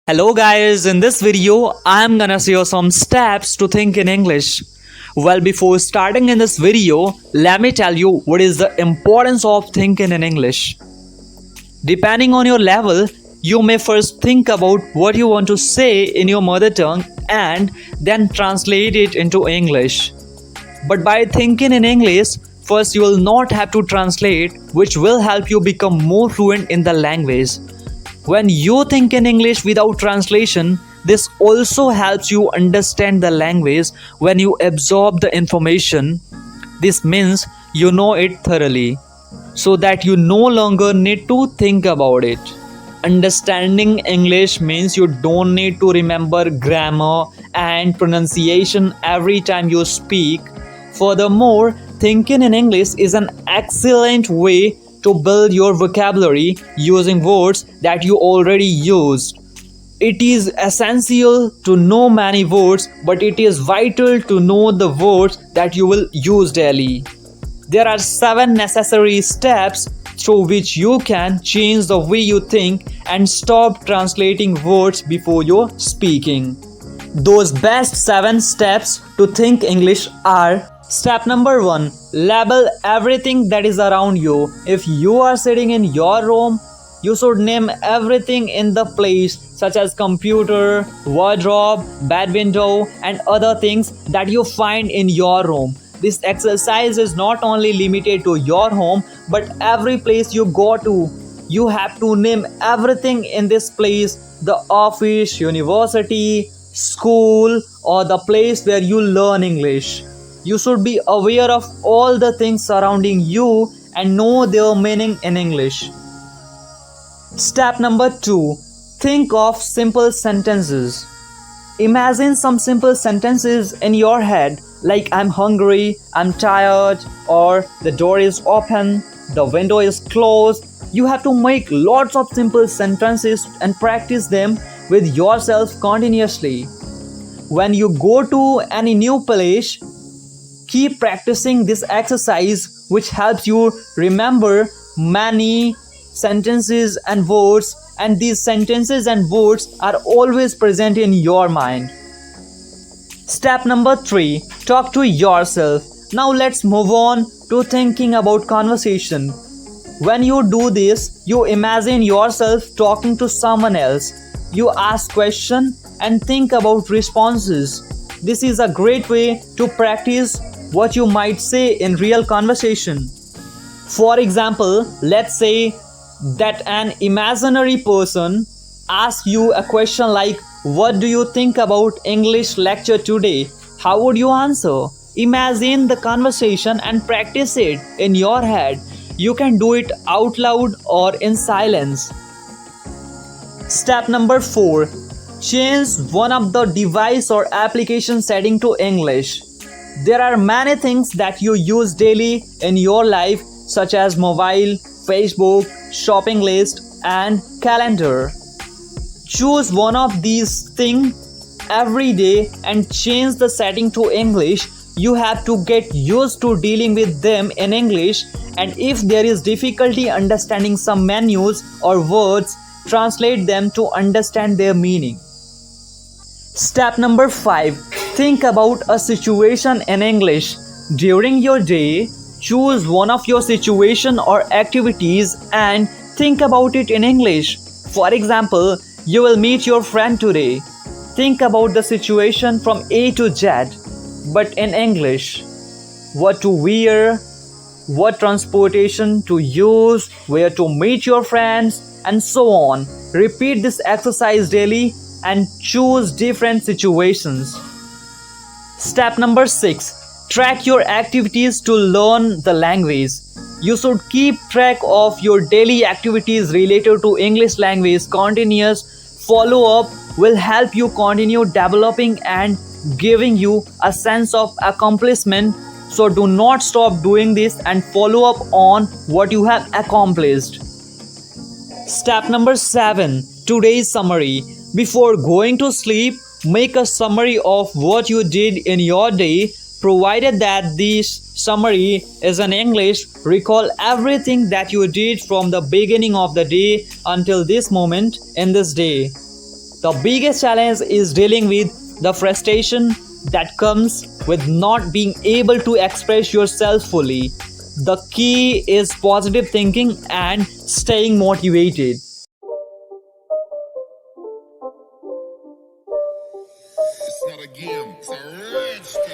Hello guys, in this video I'm gonna share some steps to think in English. Well, before starting in this video, let me tell you what is the importance of thinking in English. Depending on your level, you may first think about what you want to say in your mother tongue and then translate it into English. But by thinking in English, first you will not have to translate, which will help you become more fluent in the language. When you think in English without translation, this also helps you understand the language when you absorb the information. This means you know it thoroughly, so that you no longer need to think about it. Understanding English means you don't need to remember grammar and pronunciation every time you speak. Furthermore, thinking in English is an excellent way to build your vocabulary using words that you already used. It is essential to know many words, but it is vital to know the words that you will use daily. There are 7 necessary steps through which you can change the way you think and stop translating words before you're speaking. Those best 7 steps to think English are: step number 1, label everything that is around you. If you are sitting in your room, you should name everything in the place, such as computer, wardrobe, bed window, and other things that you find in your room. This exercise is not only limited to your home, but every place you go to. You have to name everything in this place: the office, university, school, or the place where you learn English. You should be aware of all the things surrounding you and know their meaning in English. Step number 2, think of simple sentences. Imagine some simple sentences in your head, like I'm hungry, I'm tired, or the door is open, the window is closed. You have to make lots of simple sentences and practice them with yourself continuously. When you go to any new place, keep practicing this exercise, which helps you remember many sentences and words, and these sentences and words are always present in your mind. Step number 3, talk to yourself. Now let's move on to thinking about conversation. When you do this, you imagine yourself talking to someone else. You ask questions and think about responses. This is a great way to practice what you might say in real conversation. For example, let's say that an imaginary person asks you a question like, "What do you think about English lecture today?" How would you answer? Imagine the conversation and practice it in your head. You can do it out loud or in silence. Step number 4, change one of the device or application setting to English. There are many things that you use daily in your life, such as mobile, Facebook, shopping list, and calendar. Choose one of these things every day and change the setting to English. You have to get used to dealing with them in English, and if there is difficulty understanding some menus or words, translate them to understand their meaning. Step number 5, think about a situation in English. During your day, choose one of your situation or activities and think about it in English. For example, you will meet your friend today. Think about the situation from A to Z, but in English. What to wear, what transportation to use, where to meet your friends, and so on. Repeat this exercise daily and choose different situations. Step number 6, track your activities to learn the language. You should keep track of your daily activities related to English language. Continuous follow-up will help you continue developing and giving you a sense of accomplishment. So do not stop doing this and follow up on what you have accomplished. Step number 7, today's summary. Before going to sleep, make a summary of what you did in your day. Provided that this summary is in English, recall everything that you did from the beginning of the day until this moment in this day. The biggest challenge is dealing with the frustration that comes with not being able to express yourself fully. The key is positive thinking and staying motivated. It's not a game, it's a rich game.